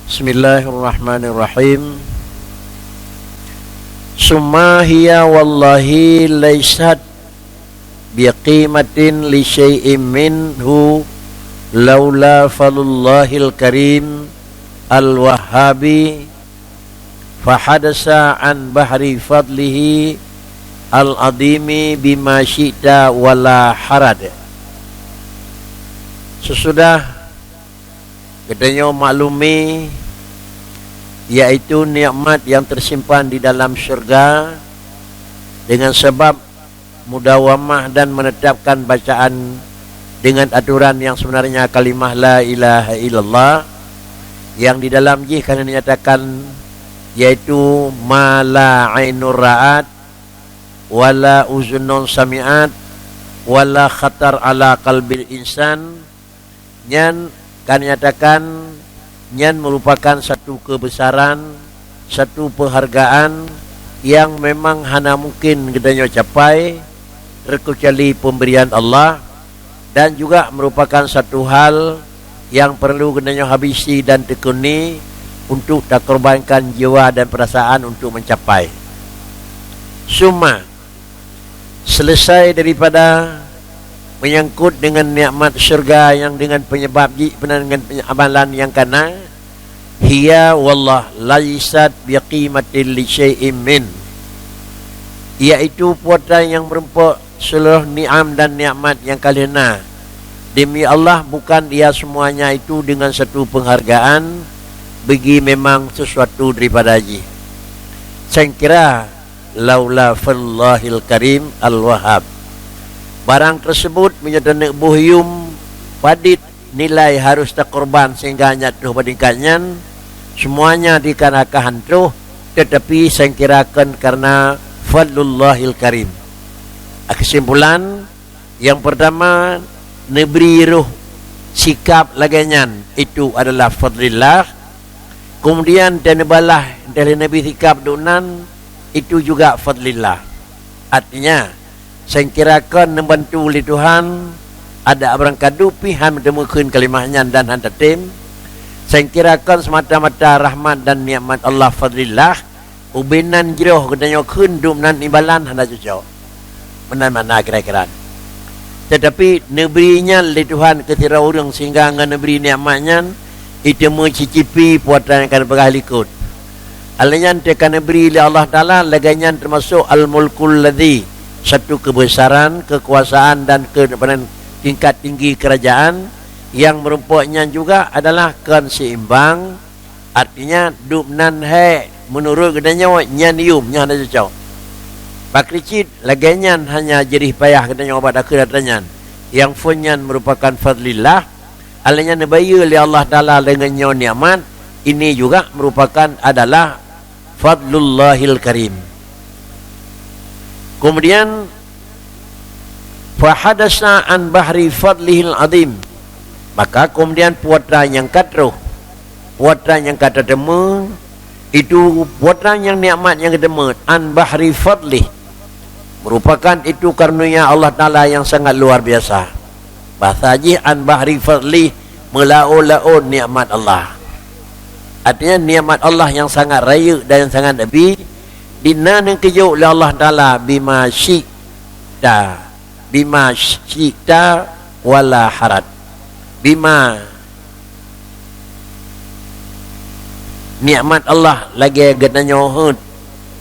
Bismillahirrahmanirrahim. Summa hiya wallahi laysat biqimatin li syai'in minhu laula falullahil karim al-wahhabi fahadasa an bahri fadlihi al-adimi bima syi'ta wala harad. Sesudah katanya maklumi iaitu nikmat yang tersimpan di dalam syurga dengan sebab mudawamah dan menetapkan bacaan dengan aturan yang sebenarnya kalimah la ilaha illallah yang di dalam jihad dinyatakan yaitu ma la ainur ra'at wala uzunun sami'at wala khatar ala qalbil insan. Nyan kan nyatakan nyan merupakan satu kebesaran, satu penghargaan yang memang hana mungkin kita capai terkecuali pemberian Allah, dan juga merupakan satu hal yang perlu kita habisi dan tekuni untuk tak korbankan jiwa dan perasaan untuk mencapai. Summa selesai daripada menyangkut dengan nikmat syurga yang dengan penyebab dengan amalan yang kana, hiya wallah laisat biqimatil li syai'in min, iaitu puatan yang merempuk seluruh ni'am dan nikmat yang kalina demi Allah, bukan ia semuanya itu dengan satu penghargaan bagi memang sesuatu daripada haji. Saya kira laula fallahil karim al-wahhab, barang tersebut menyatakan buhyum padit nilai harus tak korban sehingga nyatuh bandingkannya semuanya dikarenakan hantuh, tetapi saya kirakan karena fadlullahil karim. Kesimpulan yang pertama, neberi ruh sikap laganyan itu adalah fadlillah. Kemudian tenebalah dari nabi sikap dunan itu juga fadlillah. Artinya saya kirakan membantu oleh Tuhan ada orang kadu pihan menemukan kalimahnya dan hantatim. Saya kirakan semata-mata rahmat dan nikmat Allah fadlillah ubinan jiroh katanya kendum nan imbalan handa jauh mana kira-kira. Tetapi negerinya oleh Tuhan ketira orang sehingga dengan negeri nikmatnya itu mencicipi puatan yang akan berhalikut. Alanya tekan negeri oleh Allah Ta'ala laganya termasuk al-mulkul ladhi, satu kebesaran, kekuasaan dan tingkat tinggi kerajaan yang merumpuknya juga adalah konseimbang. Artinya dubnan hai menurut katanya nyanium nya ada jauh. Pakricit laganya hanya jerih payah katanya obat akhiratnya yang funyan merupakan fadlillah. Alanya nebaya oleh Allah Ta'ala dengan nikmat ini juga merupakan adalah fadlullahil karim. Kemudian fahadasa an bahri fadlihil azim, maka kemudian puatan yang katruh, puatan yang kata dema itu puatan yang nikmat yang kedema an bahri fadlih, merupakan itu karunia Allah Ta'ala yang sangat luar biasa. Bahasa haji an bahri fadlih melaul-laul nikmat Allah, artinya nikmat Allah yang sangat raya dan yang sangat nabi dina yang kejuk oleh Allah Ta'ala bima syi'ta wala harad. Bima nikmat Allah lagi katanya hud,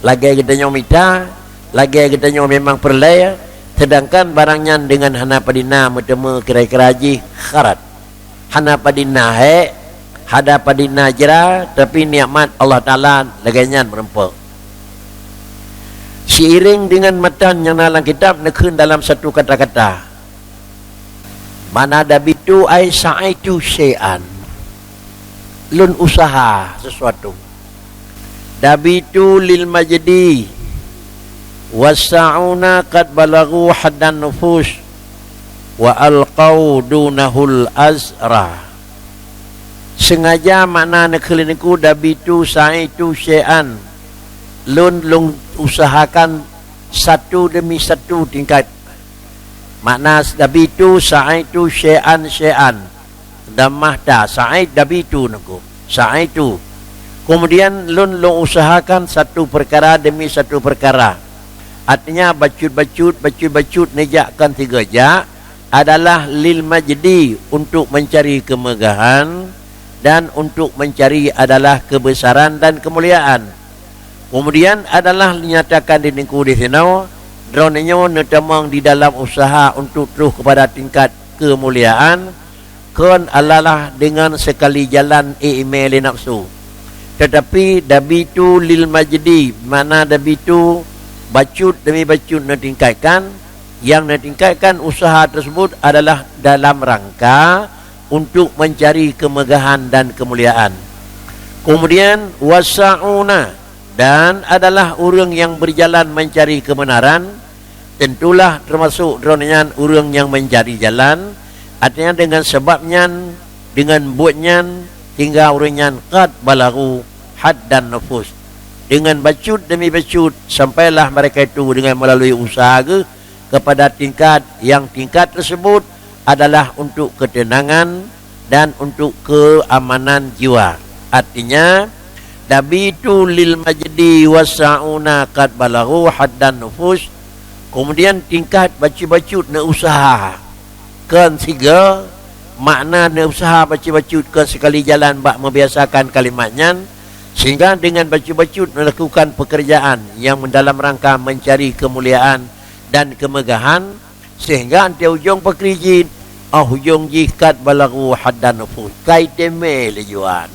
lagi katanya mita, lagi katanya memang perlaya, sedangkan barangnya dengan hana padina metemu kira-kira haji harad, hana padina hada padina jera, tapi nikmat Allah Ta'ala laginya merempuk. Seiring dengan matan yang dalam kitab nekun dalam satu kata-kata, mana dabitu ai sa'aitu syai'an, lun usaha sesuatu, dabitu lil majdi wasa'una qad balagu haddan nufus wa alqau dunahul azra. Sengaja makna nekeliku dabitu sa'aitu syai'an, lun usahakan satu demi satu tingkat. Makna dabitu sa'aitu syai'an syai'an, damah ta sa'id dabitu naku Saat itu kemudian lun usahakan satu perkara demi satu perkara. Artinya bacut nejakkan 3 jak adalah lil majdi, untuk mencari kemegahan, dan untuk mencari adalah kebesaran dan kemuliaan. Kemudian adalah dinyatakan di ningku di sini dronenya netamang di dalam usaha untuk terus kepada tingkat kemuliaan kan adalah dengan sekali jalan email nafsu. Tetapi dabitu lil majdi, mana dabitu bacut demi bacut natingkatkan, yang natingkatkan usaha tersebut adalah dalam rangka untuk mencari kemegahan dan kemuliaan. Kemudian wasa'una, dan adalah orang yang berjalan mencari kebenaran, tentulah termasuk dronnya orang yang mencari jalan. Artinya dengan sebabnya, dengan buatnya, hingga orangnya qad balagu had dan nufus. Dengan bacut demi bacut sampailah mereka itu dengan melalui usaha kepada tingkat yang tingkat tersebut adalah untuk ketenangan dan untuk keamanan jiwa. Artinya dabitu lil majdi wasa'una qad balagu had dan nufus. Kemudian tingkat bacut na usaha kan 3 makna na usaha bacut ke sekali jalan bak membiasakan kalimatnya, sehingga dengan bacut melakukan pekerjaan yang dalam rangka mencari kemuliaan dan kemegahan, sehingga ante ujung pekerjaan hujung jikat balagu haddan nufus kai teme lejuan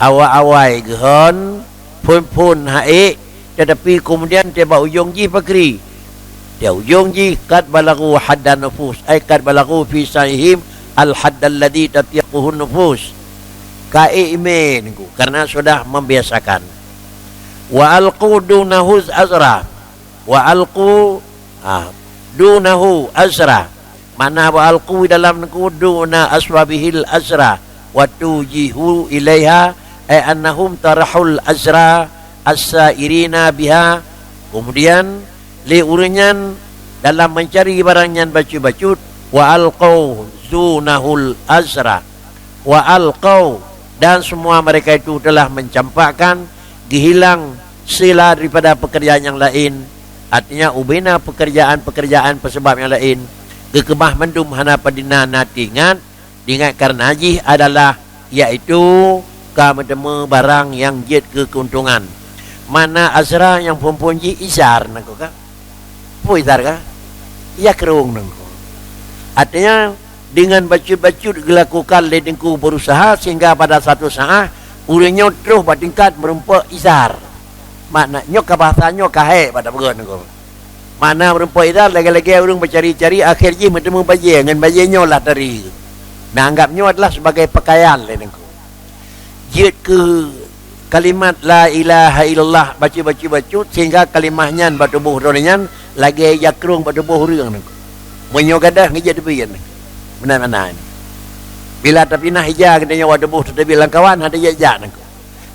awai gehon pun hae, tetapi kemudian tiba ujung ji pekri dia ujung ji kat balagu haddan nufus ay kat balagu fi sahihim al hadd alladhi tatiquhu nufus kai imen karena sudah membiasakan. Wa alqu dunahu azra, wa alqu dunahu azra, mana wa alqu dalam duna aswabihil azra wa tujihu ilaiha ay annahum tarahul azra as-sairina biha. Kemudian li urinyan dalam mencari barangnya bacut wa alqau dunahul azra wa alqau, dan semua mereka itu telah mencampakkan dihilang sila daripada pekerjaan yang lain. Artinya ubina pekerjaan pesebab yang lain kekemah mendum hana padina natingat dingat karena haji adalah iaitu kametemu barang yang jet ke keuntungan. Mana azra yang perempuan ji izar nangko ka po izar ka ia kerung nangko. Artinya dengan bacut dilakukan ledengku berusaha sehingga pada satu saat urangnya terus bertingkat merumpa izar. Maknanya ke bahasanya kahe pada begon nangko. Mana merumpa izar lagi-lagi orang bercari-cari akhirnya bertemu bajai dengan bajainya lah tadi. Menganggapnya adalah sebagai pakaian ledengku. Jet ke kalimat la ilaha illallah baca sehingga kalimahnya batubuh ronenyan lagi yakrung batubuh hurang nangko. Menyo gadah ngejat depian. Benar-benar ini. Bila tapi nah hija katanya batubuh tetapi langkawan ada jajak nangko.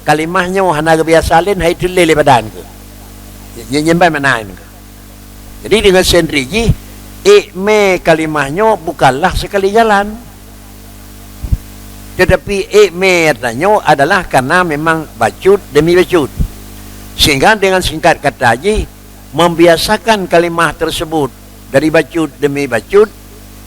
Kalimahnya hana kebiasa lain hai tulele badan ke. Nyembai mana nangko. Jadi dengan sendiri me kalimahnya bukanlah sekali jalan. Tetapi ikmetnya adalah karena memang bacut demi bacut. Sehingga dengan singkat kata haji membiasakan kalimah tersebut dari bacut demi bacut,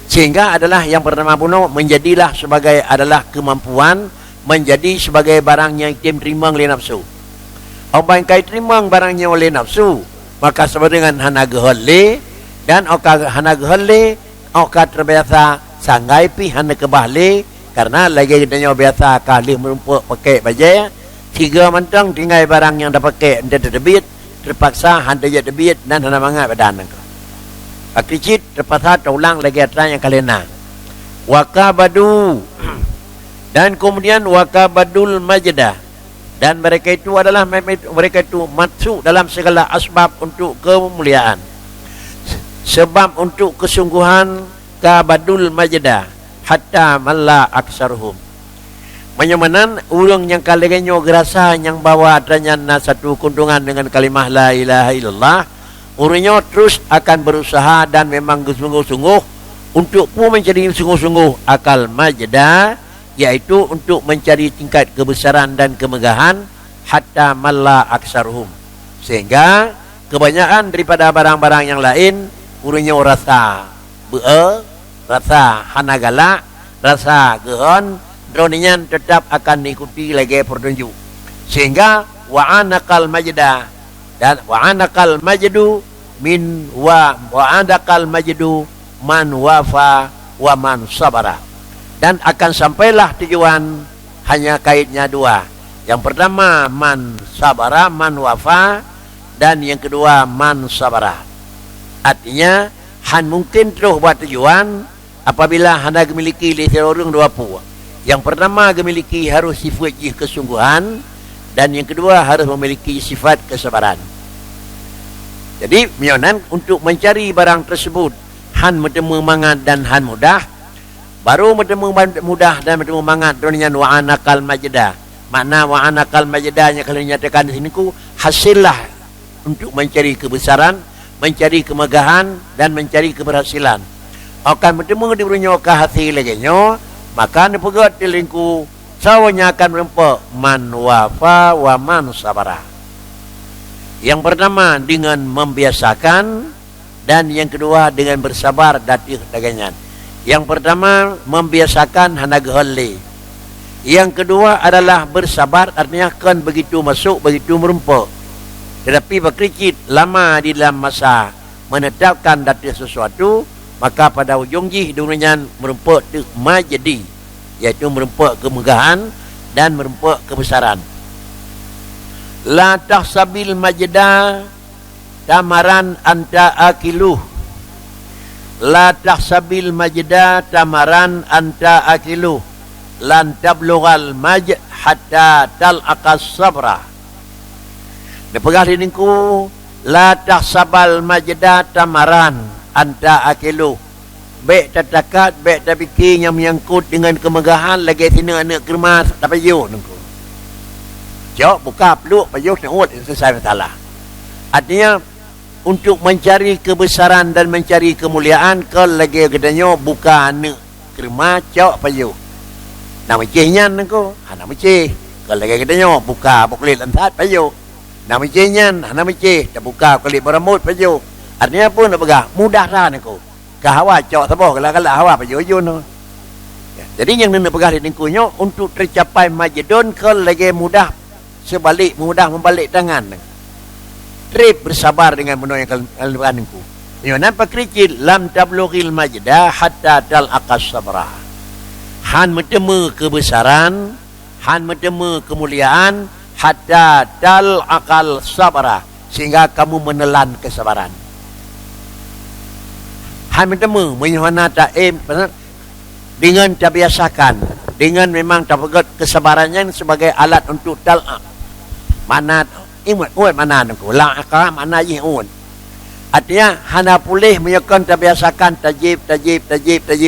sehingga adalah yang pertama puno menjadilah sebagai adalah kemampuan menjadi sebagai barang yang terima oleh nafsu. Apa yang kait terima barangnya oleh nafsu, maka sama dengan hana geholle dan oka hana geholle oka terbiasa sanggai pi hana kebahle. Karena lagi katanya biasa kali merumpuk pakai baju 3 mantang tinggal barang yang dah pakai anda terbit terpaksa handa je terbit dan hana mangat badan nangko. Akicit terpaksa ulang lagi atas yang kalena. Wakabadu dan kemudian wakabadul majdah, dan mereka itu adalah mereka itu masuk dalam segala asbab untuk kemuliaan, sebab untuk kesungguhan kabadul majdah hatta malla aksaruhum. Menyamanan urang yang kalinya gerasa yang bawa adanya satu keuntungan dengan kalimah la ilaha illallah, urangnya terus akan berusaha dan memang sungguh-sungguh untuk pun mencari sungguh-sungguh akal majdah iaitu untuk mencari tingkat kebesaran dan kemegahan hatta malla aksaruhum, sehingga kebanyakan daripada barang-barang yang lain urunnya rasa rasa hanagala, rasa gehon dronian tetap akan diikuti lagi pertunjuk, sehingga wa'anakal majda dan wa'anakal majdu min wa'anakal majdu man wafa wa man sabara, dan akan sampailah tujuan hanya kaitnya dua. Yang pertama man sabara, man wafa, dan yang kedua man sabara. Artinya han mungkin terus buat tujuan apabila anda memiliki orang dua pu. Yang pertama memiliki harus sifat kesungguhan, dan yang kedua harus memiliki sifat kesabaran. Jadi mionan untuk mencari barang tersebut han bertemu mangat dan han mudah, baru bertemu mudah dan bertemu mangat dengan wa'anakal majda. Makna wa'anakal majdanya kalau dinyatakan di sini ku hasillah untuk mencari kebesaran, mencari kemegahan dan mencari keberhasilan. Akan bertemu di brunya ka hasil lagi nyo, maka nepegat tilingku sawanya akan merempak man wafa wa man sabara. Yang pertama dengan membiasakan, dan yang kedua dengan bersabar datih dagangan. Yang pertama membiasakan hanagahli. Yang kedua adalah bersabar, artinya kan begitu masuk begitu merempak. Tetapi berkericit lama di dalam masa menetapkan datih sesuatu, maka pada ujung jih dunia merempak tu majdi, iaitu merempak kemegahan dan merempak kebesaran. La tahsabil majda tamaran anta akiluh. La tahsabil majda tamaran anta akiluh. Lan tablughal majd hatta talaqas sabra. Dipegah dininku, la tahsabal majda tamaran anta akiluh. Baik tatakat, baik terfikir yang menyangkut dengan kemegahan lagi sini anak kermas tak payuh nengku. Jauh buka peluk payuh nak selesai masalah. Artinya untuk mencari kebesaran dan mencari kemuliaan, kalau lagi katanya buka anak kermas jauh payuh. Nama cihnya nengku, nama cih. Kalau lagi katanya buka kulit lantat payuh. Nama cihnya, nama cih. Tak buka kulit berambut payuh. Artinya pun nak pegang mudah dah nengku. Kahawa cok taboh kalau hawa payuh no. Jadi yang nak pegang nengkunya untuk tercapai majdun kalau lagi mudah sebalik, mudah membalik tangan. Trip bersabar dengan benda yang kalian nengku. Yang nampak kericit lam tablughil majda hatta talaqas sabra. Han bertemu kebesaran, han bertemu kemuliaan hatta talaqal sabra, sehingga kamu menelan kesabaran. Han bertemu menyuhana taim dengan terbiasakan, dengan memang terpegat kesabarannya sebagai alat untuk talaq. Mana ingat mana nengku la akal mana yihun. Artinya hana pulih menyokong terbiasakan tajib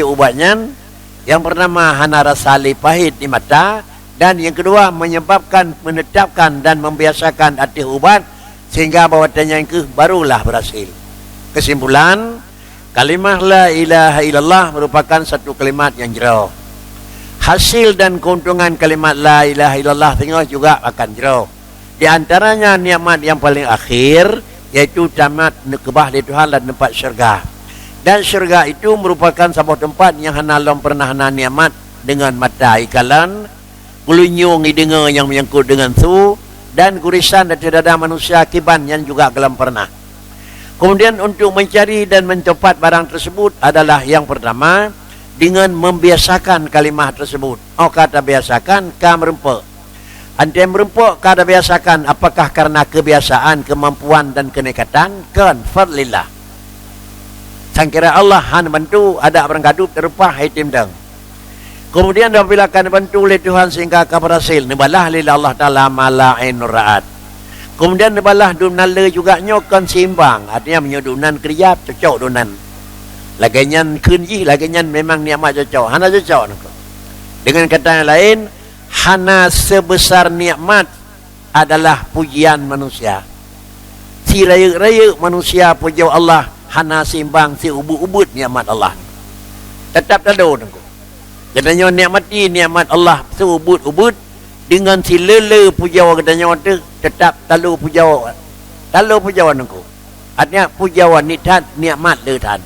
ubatnya. Yang pertama hana rasa pahit di mata, dan yang kedua menyebabkan menetapkan dan membiasakan hati ubat sehingga bawatannya yang ke barulah berhasil. Kesimpulan, kalimah la ilaha illallah merupakan satu kalimat yang jauh. Hasil dan keuntungan kalimat la ilaha illallah tengok juga akan jauh. Di antaranya nikmat yang paling akhir, yaitu tamat nekebah di Tuhan dan tempat syurga. Dan syurga itu merupakan sebuah tempat yang hana lam pernah hana nikmat dengan mata ikalan, gulunyung dengar yang menyangkut dengan su, dan gurisan dan tidak ada manusia kiban yang juga gelam pernah. Kemudian untuk mencari dan mencapai barang tersebut adalah yang pertama dengan membiasakan kalimah tersebut. Oh, kata biasakan ka merempak. Anda merempak kada biasakan, apakah karena kebiasaan, kemampuan dan kenekatan? Kan fadlillah. Sangkira Allah han bantu ada barang gadup terupah hitim dang. Kemudian apabila kan bantu oleh Tuhan sehingga kau berhasil, nibalah lillah Allah Ta'ala mala'in ra'at. Kemudian nibalah dunala juga nyokan seimbang. Artinya menyodunan kerja cocok dunan. Lagian kunji, lagian memang nikmat cocok. Hana cocok. Dengan kata yang lain, hana sebesar nikmat adalah pujian manusia. Si raya-raya manusia puji Allah, hana seimbang si ubud-ubud nikmat Allah. Tetap tak ada. Katanya nikmati nikmat Allah seubud-ubud dengan si lele pujawa katanya tu tetap talu pujawa. Talu pujawa nengku. Artinya pujawa ni tan nikmat le tan.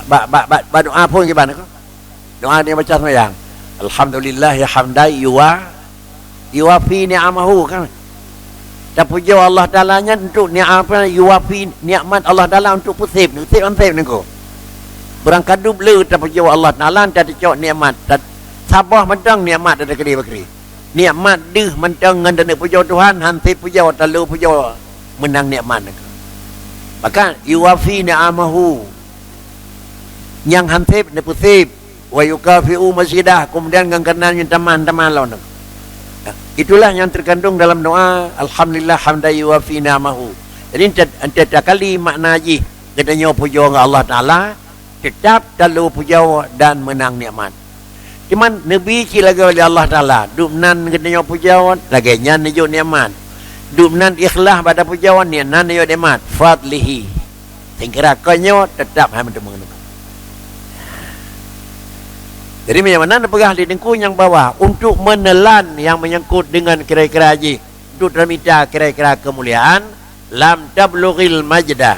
Ba doa pun gimana kau? Doa dia baca sembahyang. Alhamdulillah ya hamdai yuwafi ni'amahu kan. Dan puja Allah Ta'ala nya untuk ni'mat yuwafi nikmat Allah Ta'ala untuk pusip nengku. Berangkadu belu tak puja Allah Ta'ala tak cok nikmat. Sabah mentang nikmat ada keri-keri. Nikmat deh mentang dengan puja Tuhan hanti puja talu puja menang nikmat nengku. Maka yuwafi ni'amahu yang hansip ne pusip wa yukafi'u masjidah kemudian ngangkanan teman-teman lawan. Itulah yang terkandung dalam doa alhamdulillah hamdan yuwafi ni'amahu. Jadi entah kali makna haji katanya puja Allah Taala tetap talu puja dan menang nikmat. Cuman nabi cilaga oleh Allah Taala dubnan katanya puja lagi nya nejo nikmat. Dubnan ikhlas pada puja ni nan nejo nikmat fadlihi. Tingkira konyo tetap ham menang. Jadi macam mana pegah di dengku yang bawah untuk menelan yang menyangkut dengan kira-kira haji untuk minta kira-kira kemuliaan lam tablughil majdah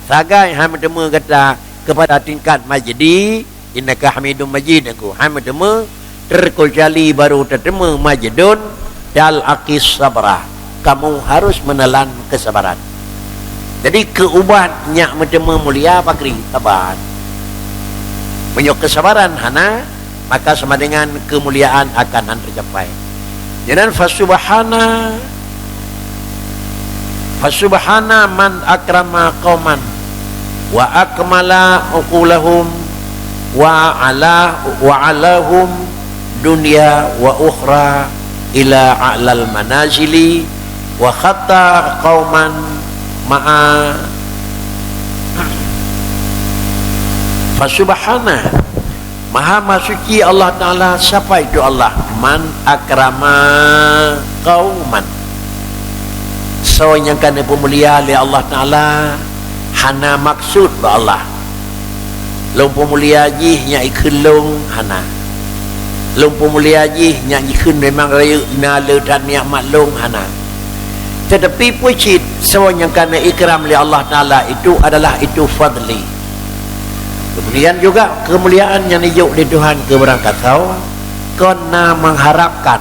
sagai ham temu kata kepada tingkat majdi innaka hamidum majid aku ham temu terkecuali baru tertemu majdun dal aqis sabrah kamu harus menelan kesabaran. Jadi keubatnya bertemu mulia pakri sabar menyok kesabaran hana maka sama dengan kemuliaan akan tercapai. Jangan fasubhana man akrama qauman wa akmala uqulahum wa alahum dunya wa ukhra ila a'lal manazili wa khatta qauman ma'a fasubhana Maha Suci Allah Ta'ala. Siapa itu Allah? Man akrama qauman. So yang kena pemulia oleh Allah Ta'ala hana maksud ba Allah. Long pemulia ji nya ikun long hana. Long pemulia ji nya ikun memang raya na le dan nikmat long hana. Tetapi pucit so yang kena ikram oleh Allah Ta'ala itu adalah itu fadli. Kemudian juga kemuliaan yang dijuk di Tuhan keberangkat kau kena mengharapkan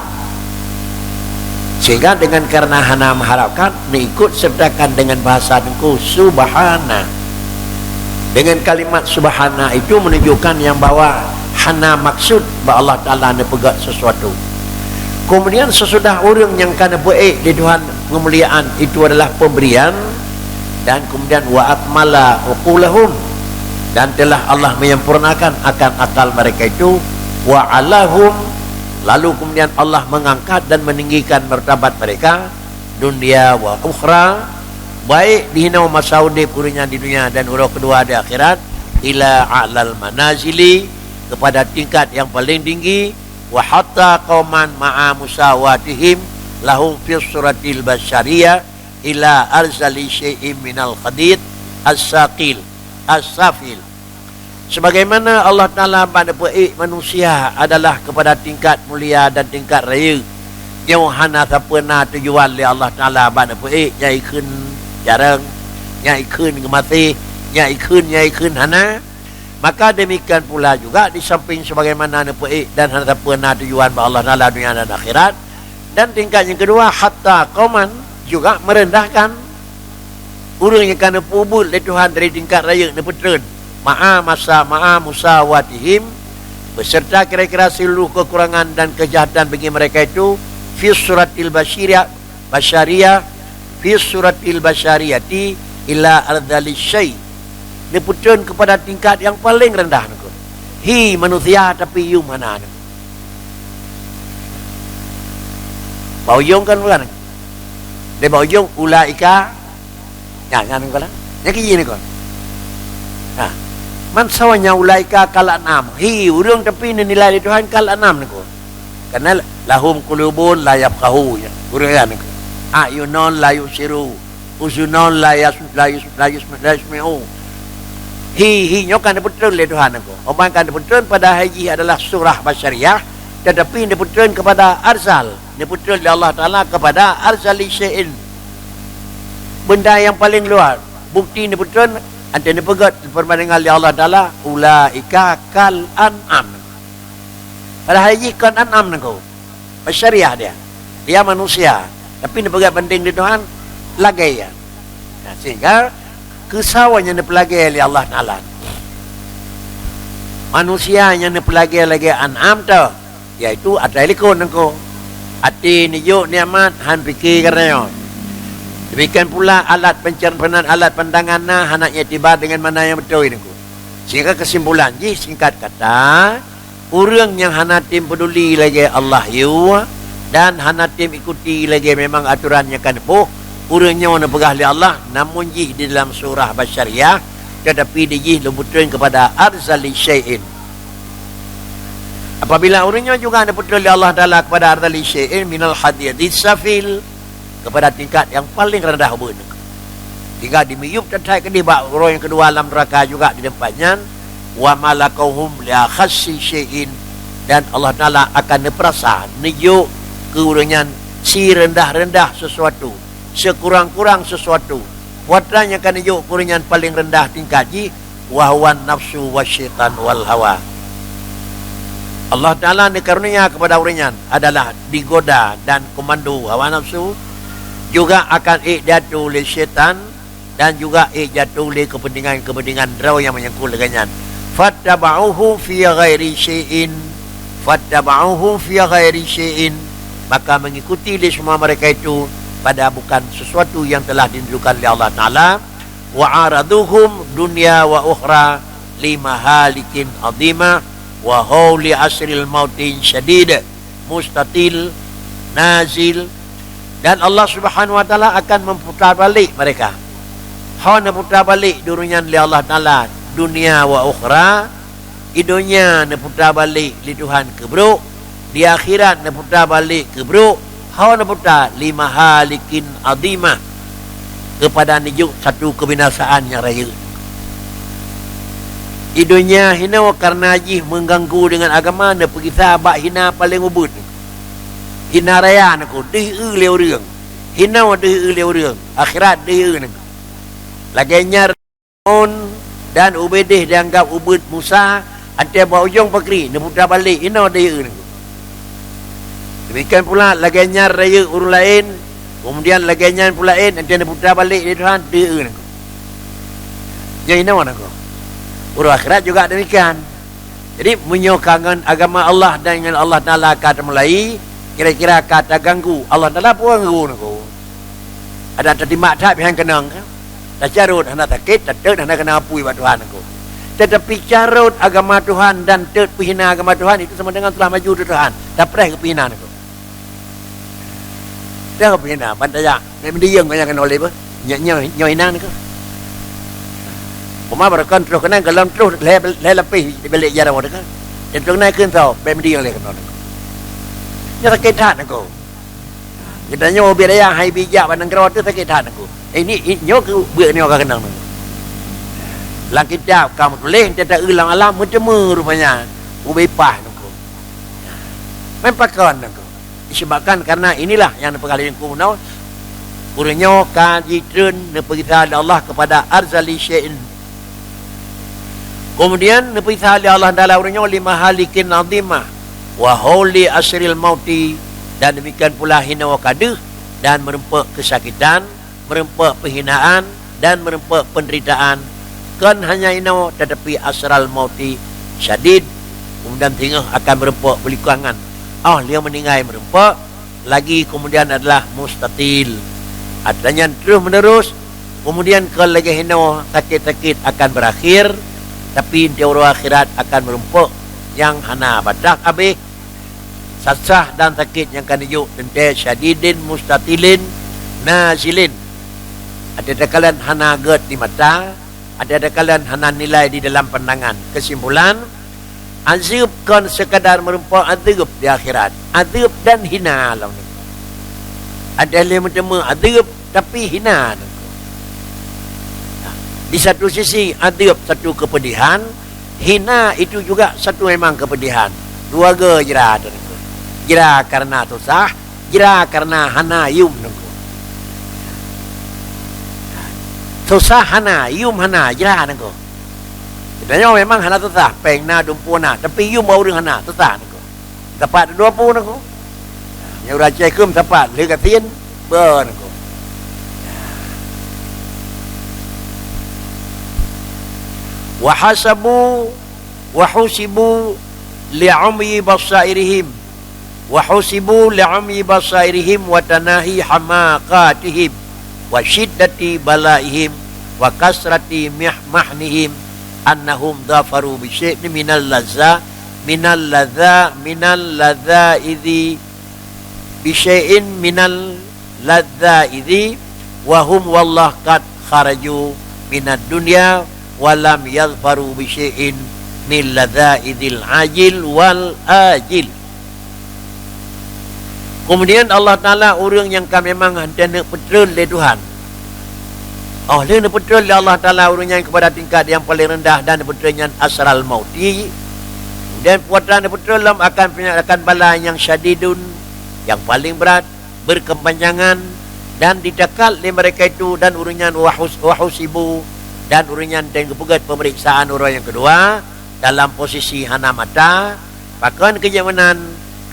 sehingga dengan karena hana mengharapkan ikut sertakan dengan bahasa dengku subhana. Dengan kalimat subhana itu menunjukkan yang bahwa hana maksud bahawa Allah Ta'ala nak pegat sesuatu. Kemudian sesudah orang yang kena baik di Tuhan kemuliaan itu adalah pemberian dan kemudian wa akmala uqulahum dan telah Allah menyempurnakan akan akal mereka itu wa alahum lalu kemudian Allah mengangkat dan meninggikan martabat mereka dunia wa ukhra baik di hina masa urip purunya di dunia dan urang kedua di akhirat ila a'lal manazili kepada tingkat yang paling tinggi wa hatta qauman ma'a musawatihim lahum fi suratil basyariyah ila arzali syai'in minal khadid as-saqil as-safil. Sebagaimana Allah Ta'ala pada baik manusia adalah kepada tingkat mulia dan tingkat raya yang hana tak pernah tujuan oleh Allah Ta'ala pada baik nyai kun jarang nyai kun kemati nyai kun hana. Maka demikian pula juga di samping sebagaimana baik dan hana tak pernah tujuan bagi Allah Ta'ala dunia dan akhirat. Dan tingkat yang kedua hatta qauman juga merendahkan orang yang kena pubul oleh Tuhan dari tingkat raya ni petren ma'a musawatihim beserta kira-kira seluruh kekurangan dan kejahatan bagi mereka itu fi suratil basyariyah fi suratil basyariyati ila ardali syai ni petren kepada tingkat yang paling rendah ni. Hi manusia tapi you mana ni bauyong kan bukan dia bauyong ulaika jangan kan yang kini kan ha man sawanya ulaika kal anam hi urang tapi nilai Tuhan kal anam ni ko karena lahum qulubun la yafqahu ya urang kan ni ayunon la yusiru uzunon la yasmi'u Hi-hi-nya kan betul oleh Tuhan aku. Orang kan betul pada haji adalah surah basyariah, tetapi dia betul kepada arzal. Dia betul oleh Allah Ta'ala kepada arzali syai'in. Benda yang paling luar. Bukti ni betul, anda ni pegat perbandingan oleh Allah Ta'ala, ulaika kal an'am. Pada haji kan an'am aku. Basyariah dia. Dia manusia. Tapi ni pegat banding di Tuhan, lagai ya. Nah, sehingga kesawannya ni pelagai oleh Allah Ta'ala. Manusia yang ni pelagai lagi an'am tu, iaitu atalikun aku. Hati ni yuk ni'mat, han fikir kerana. Demikian pula alat pencermanan, alat pandangan nah, anaknya tiba dengan mana yang betul ini. Sehingga kesimpulan, singkat kata, orang yang hanatim peduli lagi Allah you, dan hanatim ikuti lagi memang aturannya kan puh, orangnya nak pegah oleh Allah, namun di dalam surah basyariah, tetapi dia lebutin kepada arzali syai'in. Apabila orangnya juga nak betul oleh Allah Ta'ala kepada arzali syai'in, minal hadiyadis safil, kepada tingkat yang paling rendah benar. Tinggal dimiyup tetai ke dia orang yang kedua alam neraka juga di tempatnya, wa malakauhum la khassi syai'in, dan Allah Ta'ala akan neperasa nijuk keurangan si rendah-rendah sesuatu, sekurang-kurang sesuatu. Watranya akan nijuk keurangan paling rendah tingkat ji, wahwan nafsu wasyaitan wal hawa. Allah Ta'ala karunia kepada orangnya adalah digoda dan komando hawa nafsu, juga akan jatuh oleh syaitan, dan juga jatuh oleh kepentingan-kepentingan draw yang menyangkut dengannya. Fattaba'uhu fi ghairi syai'in, fattaba'uhu fi ghairi syai'in, maka mengikuti oleh semua mereka itu pada bukan sesuatu yang telah ditentukan oleh Allah Ta'ala. Wa araduhum dunya wa ukhra limahalikin azimah wa hawli asril mautin syadid mustatil nazil. Dan Allah Subhanahu Wa Ta'ala akan memutar balik mereka. Hawa putar balik dunia oleh Allah Ta'ala, dunia wa ukhra. Di dunia nak putar balik li Tuhan ke bro, di akhirat nak putar balik ke bro. Hawa nak putar lima halikin azimah, kepada nijuk satu kebinasaan yang raya. Di dunia hina karena haji mengganggu dengan agama, nak pergi sahabat hina paling ubud. Hina raya nak dih le orang. Hina dih le orang. Akhirat dih nak. Laganya On dan Ubaidih dianggap ubud Musa, antai bawa ujung pakri nak putar balik, hina dih nak. Demikian pula laganya raya urus lain, kemudian laganya pula lain antai nak putar balik di Tuhan dih nak. Jadi hina nak. Urus akhirat juga demikian. Jadi menyokangan agama Allah dan dengan Allah Ta'ala kata mulai, kira-kira kata ganggu Allah Ta'ala pun ganggu aku. Ada tertimak tak yang kenang kan? Tak carut hendak sakit, tak ter hendak kena apui buat Tuhan aku. Tetapi carut agama Tuhan dan ter pihina agama Tuhan itu sama dengan telah maju di Tuhan. Tak pernah kepihinaan aku. Dah kepihina, bantaya. Memang dia yang kena oleh apa? Nyoinan aku. Pemah berakan terus kena galam terus lebih balik jarak mereka. Dan terus naik ke tau, memang dia yang kena. Dia sakit hati aku. Kita nyoba biar yang hai bijak pandang kerot tu sakit hati aku. Ini nyoba buat ni orang kenang. Langkit jauh kamu tulis tidak ulang alam macam rupanya. Ubepah aku. Mempakan aku. Disebabkan karena inilah yang pengalaman aku menau. Urunyo kaji trun neperintah Allah kepada arzali syai'in. Kemudian neperintah Allah Ta'ala urunyo lima halikin azimah wa hawli asril mauti, dan demikian pula hina wa kaduh, dan merempak kesakitan, merempak penghinaan, dan merempak penderitaan. Kan hanya hina tetapi asral mauti syadid, kemudian tengah akan merempak pelikuangan. Dia meninggal merempak lagi, kemudian adalah mustatil, artinya terus menerus. Kemudian kalau lagi hina sakit-sakit akan berakhir, tapi di akhirat akan merempak yang hana badak habis sasah dan sakit yang akan dijuk tentang syadidin mustatilin nazilin. Ada kalian hana ged di mata, ada kalian hana nilai di dalam pandangan. Kesimpulan, azab kan sekadar merempak azab di akhirat, azab dan hina lah. Ada yang menerima azab tapi hina. Di satu sisi ada satu kepedihan, hina itu juga satu memang kepedihan. Dua ge jera tu. Jera karena susah, jera karena hana yum nengku. Susah hana, yum hana, jera nengku. Sebenarnya memang hana susah, pengna dumpuna, tapi yum bau dengan hana susah nengku. Tepat 20 nengku. Yang raja kum tepat, legatin ber nengku. Wahasabu wahusibu li'umyi basairihim wahusibu li'umyi basairihim wa tanahi hamaqatihim wa syiddati balaihim wa kasrati mahnihim annahum dhafaru bi syai'in minal ladza idhi bi syai'in minal ladza idhi wa hum wallah qad kharaju minad dunya walam yadhfaru bi syai'in min ladzaidil ajil wal ajil. Kemudian Allah Taala orang yang kami memang hendak petrol le Tuhan. Oh, le petrol Allah Taala orang yang kepada tingkat yang paling rendah dan petrolnya asral mauti. Dan puatan petrol akan bala yang syadidun, yang paling berat, berkepanjangan dan dicakal oleh mereka itu dan urunyan wahusibu dan urunyan dan kepugat pemeriksaan orang yang kedua dalam posisi hana mata bahkan kejamanan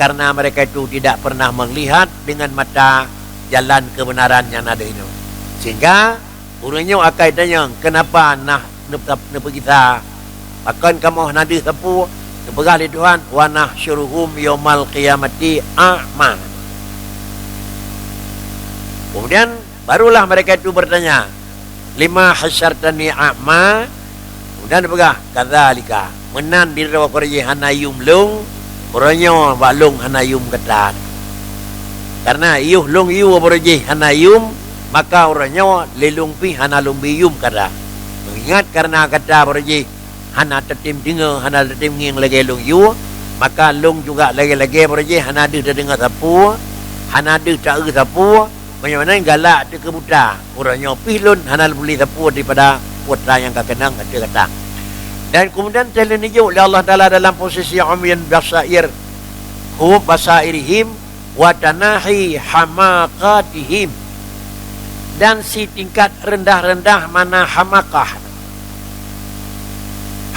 karena mereka itu tidak pernah melihat dengan mata jalan kebenaran yang ada itu sehingga urunnya akan tanya kenapa nah kita bahkan kamu nadi sapu nepegah li Tuhan wa nahsyuruhum yaumal qiyamati a'ma. Kemudian barulah mereka itu bertanya lima hasyartani a'ma. Kemudian pegah kadzalika menan di rawa korje hanayum lung oronyo balung hanayum ketan. Karena iuh lung iu korje hanayum maka oronyo lelung pi hanalung biyum kata. Mengingat karena kata korje hana tetim dinga hana tetim nging lagi lung iu maka lung juga lagi-lagi korje hana de dengar sapu hana de tak sapu. Bagaimana galak tu kebuta orangnya pilun hanal beli sapu daripada putra yang kekenang kata. Dan kemudian teleniju oleh Allah Taala dalam posisi umyan basair hub basairihim wa tanahi hamaqatihim dan si tingkat rendah-rendah mana hamakah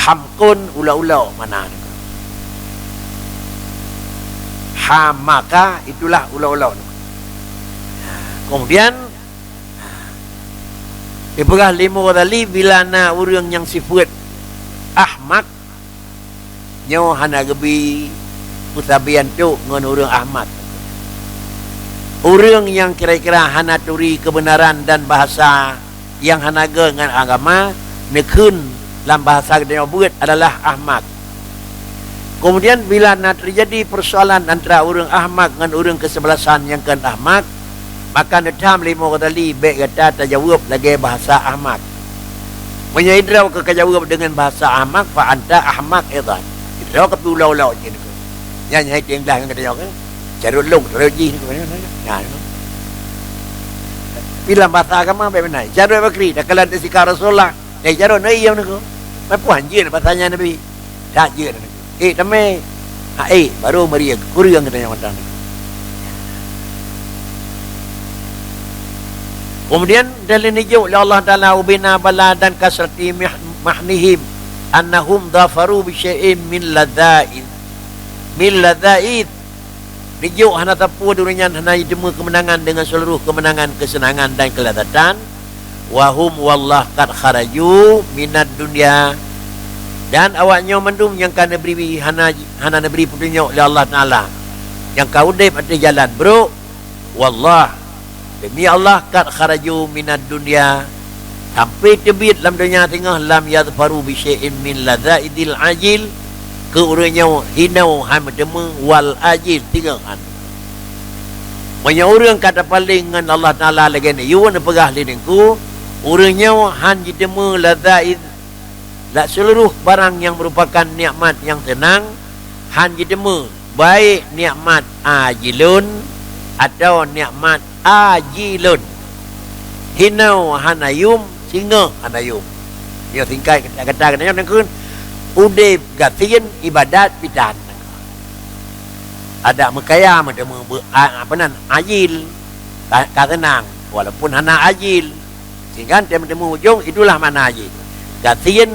hamkun ulau-ulau mana hamaka itulah ulau-ulau. Kemudian dipegah lima kali bila na orang yang sifat ahmak nyo hana gebi mutabian tu ngan orang ahmak orang yang kira-kira hana turi kebenaran dan bahasa yang hana ge dengan agama nekun dalam bahasa dia buat adalah ahmak. Kemudian bila na terjadi persoalan antara orang ahmak dengan orang kesebelasan yang kan ahmak maka netam lima kali baik kata tajawab lagi bahasa ahmak. Menyidraw ke kajawab dengan bahasa ahmak fa anta ahmak edan. Idraw ke ulau-ulau je ni. Yang hai tiang dah kata jawab. Carut long roji ni kan. Bila bahasa agama baik benar. Carut bakri dak kalan sikar Rasulullah. Carut nai yang ni ko. Mai puan je bahasanya Nabi. Tak je ni. Tame. Baru Maria kurang kata yang mata ni. Kemudian dalil niju oleh Allah Taala ubina bala dan kasrati mahnihim annahum dhafaru bi syai'in min ladzaid niju hana tapu dunia hana demi kemenangan dengan seluruh kemenangan kesenangan dan kelezatan wa hum wallah qad kharaju minad dunya dan awaknya mendum yang kan beri hana beri petunjuk oleh Allah Taala yang kau dep ada jalan bro wallah demi Allah kat kharaju minad dunya sampai tebit dalam dunia tengah lam yadfaru bi syai'in min ladzaidil ajil ke urangnya hinau ham demu wal ajil tiga kan. Banyak orang kata paling dengan Allah Taala lagi ni you na pegah lidengku urangnya han demu ladzaid la seluruh barang yang merupakan nikmat yang tenang han demu baik nikmat ajilun atau nikmat ajilun hinau hanayum singa hanayum dia tingkai kata-kata katanya nengkeun udip gatin ibadat bidan ada mekaya ada apa nan ajil katenang walaupun hana ajil sehingga temu ujung itulah mana ajil gatin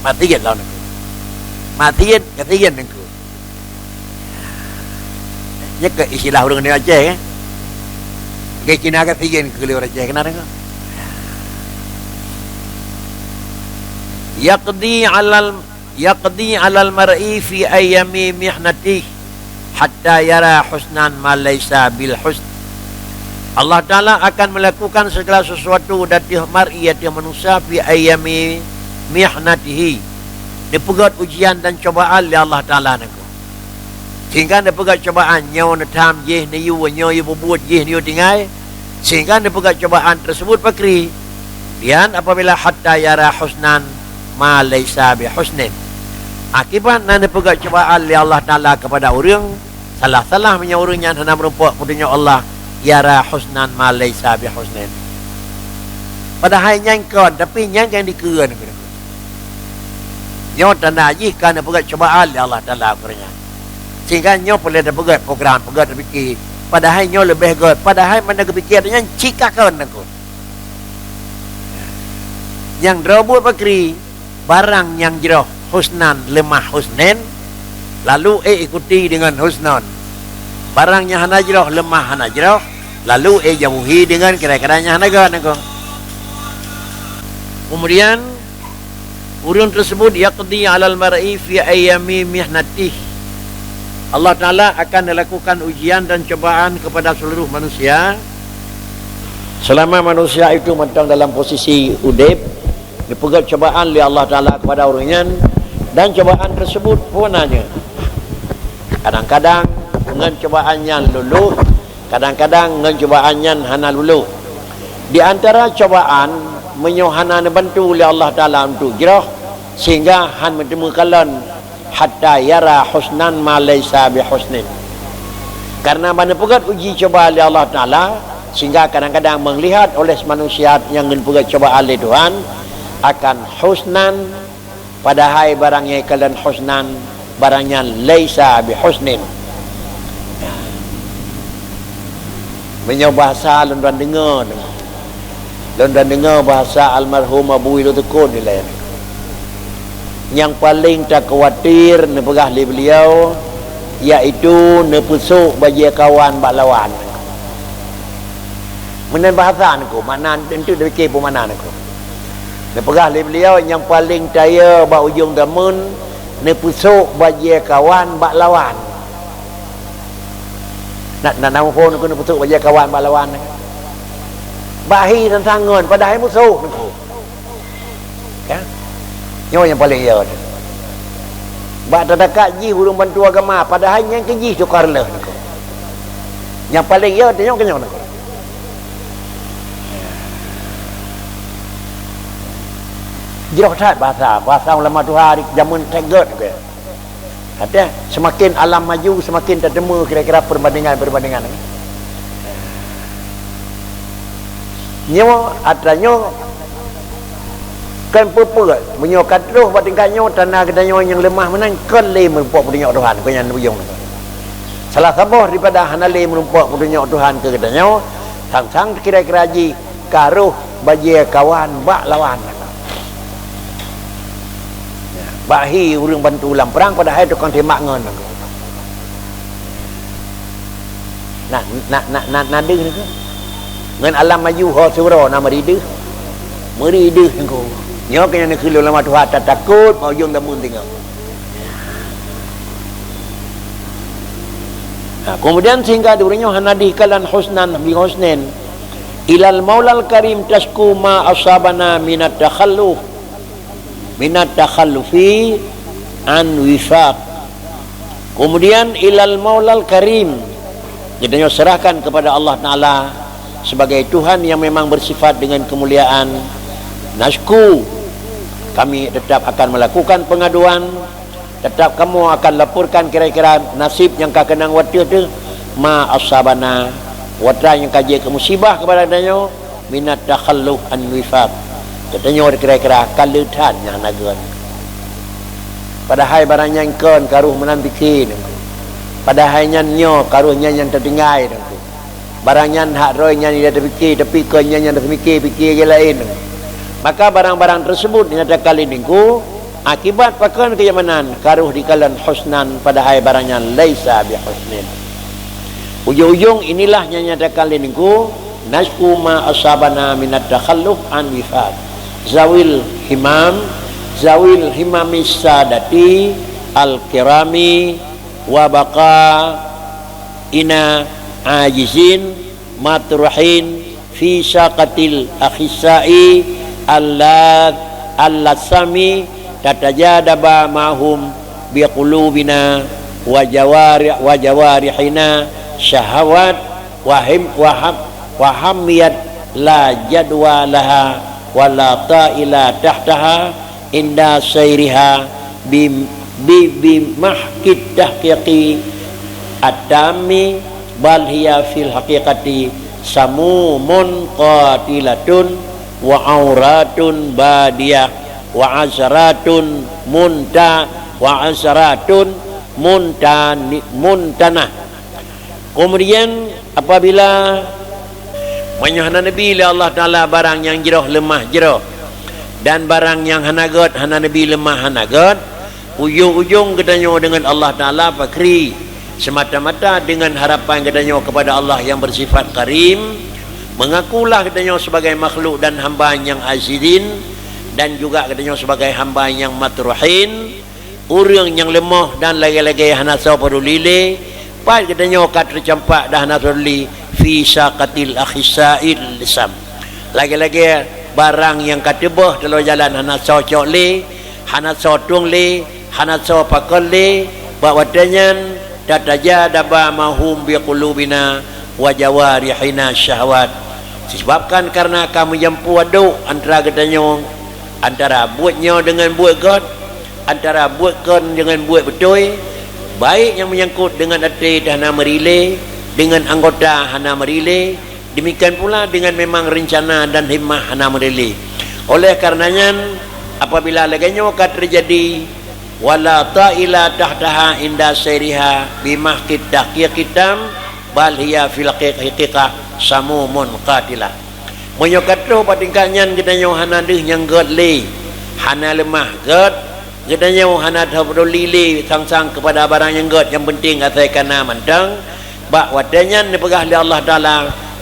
matian lawan matian gatin nengkeun nya ke istilah urang ni Aceh kan ke Cina gatin ke orang Aceh kenapa kan yaqdi alal mar'i fi ayami mihnati hatta yara husnan ma laysa bil husn. Allah Ta'ala akan melakukan segala sesuatu dari mar'i yaitu manusia fi ayami mihnatihi dipegat ujian dan cobaan oleh Allah Ta'ala nak sehingga dipegat cobaan nyaw natam jeh niyu nyaw yu bubuat jeh niyu tingai sehingga dipegat cobaan tersebut pakri dan apabila hatta yara husnan ma laysa bi husnin akibat nan dipegat cobaan oleh Allah Ta'ala kepada orang salah-salah punya orang yang hendak merumpak punya Allah yara husnan ma laysa bi husnin padahal nyangkon tapi nyang yang dikeun nyo tanda aji kan dipegat cobaan oleh Allah Ta'ala kurnya sehingga nyo boleh dipegat program pegat fikir padahal nyo lebih god padahal mana kepikir yang cikakan aku yang robot pakri barang yang jeroh husnan lemah husnen lalu ikuti dengan husnan barang yang hana jeroh lemah hana jeroh lalu jauhi dengan kira-kiranya hana gan aku kemudian urun tersebut yaqdi alal mar'i fi ayami mihnatihi Allah Ta'ala akan melakukan ujian dan cobaan kepada seluruh manusia selama manusia itu mentang dalam posisi udip dipegat cobaan oleh Allah Ta'ala kepada orangnya dan cobaan tersebut punanya kadang-kadang dengan cobaan yang luluh kadang-kadang dengan cobaan yang hana luluh di antara cobaan menyohana bantu oleh Allah Ta'ala untuk jirah sehingga han menemukan hatta yara husnan ma laysa bi husnin karena mana pegat uji coba oleh Allah Ta'ala sehingga kadang-kadang melihat oleh manusia yang pegat coba oleh Tuhan akan husnan padahal barangnya kalian husnan barangnya laysa bi husnin menyoba bahasa londan dengar bahasa almarhum Abu Wilu Tekun ni lain yang paling tak khawatir nepegah li beliau iaitu nepusuk bagi kawan bak lawan menan bahasa aku mana tentu dah fikir pun mana aku nepegah li beliau yang paling daya bak ujung damun nepusuk bagi kawan bak lawan nak nama phone aku nepusuk bagi kawan bak lawan bahi dan tangan padahal musuh aku kan nyo yang paling ya bak terdekat ji hurung bantu agama padahal yang keji tu karlah yang paling ya tengok kenyang jirah tat bahasa ulama Tuhan zaman tegot ke ada semakin alam maju semakin tertemu kira-kira perbandingan nyo adanya kan pupuk menyokat roh buat tingkatnya tanah kedanya yang lemah menang kan le merumpak punya Tuhan kau yang bujung salah sabah daripada hanale merumpak punya Tuhan ke kedanya sang-sang kira-kira ji karuh bagi kawan bak lawan bahi urang bantu ulang perang padahal tukang tembak ngon nak deh ni ngan alam maju ho sura nama rideh merideh engkau nyo kena nak kilo lama Tuhan tak takut mau ujung damun tinggal kemudian sehingga durinya hanadi kalan husnan bi husnin ilal maulal karim tasku ma asabana minat takhallufi an wifaq kemudian ilal maulal karim jadinya serahkan kepada Allah Ta'ala sebagai Tuhan yang memang bersifat dengan kemuliaan nasku kami tetap akan melakukan pengaduan tetap kamu akan laporkan kira-kira nasib yang kau kenang waktu itu ma asabana watra yang kaji ke musibah kepada adanya minat takhalluf an wifaq katanya kira-kira kalutan yang nagun padahal barangnya kon karuh menan bikin padahal nyo karuhnya yang terdengai barangnya hak roynya dia terfikir tapi konnya yang terfikir yang lain maka barang-barang tersebut dinyatakan lindingku akibat pakan keyamanan karuh dikalan husnan padahal barangnya laisa bihusnin ujung-ujung inilah yang dinyatakan lindingku nasku ma asabana minat takhalluf an wifat zawil himamis sadati al-kirami wa baqa ina ajizin matruhin fi syaqatil akhisai allasami tatajadaba mahum biqulubina wa jawarihina syahawat wa hamiyat la jadwa laha wa la ta'ila tahtaha inda sayriha bi mahkid tahqiqi at-tammi bal hiya fil haqiqati samumun qatilatun wa auratun badiyah wa azratun muntanah. Kemudian apabila menyuhana Nabi Allah Ta'ala barang yang jeroh lemah jeroh dan barang yang hanagot hana Nabi lemah hanagot ujung-ujung katanya dengan Allah Ta'ala fakri semata-mata dengan harapan katanya kepada Allah yang bersifat karim mengakulah katanya sebagai makhluk dan hamba yang azizin dan juga katanya sebagai hamba yang matruhin orang yang lemah dan lagi-lagi hana saw peduli pat katanya kat tercampak dah hana peduli fi syaqatil akhisail lisam lagi-lagi barang yang katebah dalam jalan hana cocok le hana sotung le hana so pakol le bawadanyan tataja daba mahum biqulubina wa jawarihina syahwat disebabkan karena kamu jampu aduk antara katanya antara buatnya dengan buat God antara buat kon dengan buat betul baik yang menyangkut dengan hati hana merile dengan anggota hana merile demikian pula dengan memang rencana dan himmah hana merile oleh karenanya apabila laganya akan terjadi wala ta'ila tahtaha inda sayriha bimahkid tahqiqitam bal hiya fil haqiqah samumun qatilah menyokatro patingkanya katanya hana deh yang god le hana lemah god katanya hana peduli le sang-sang kepada barang yang god yang penting atai kana mantang bak wadanya dipegah oleh Allah Taala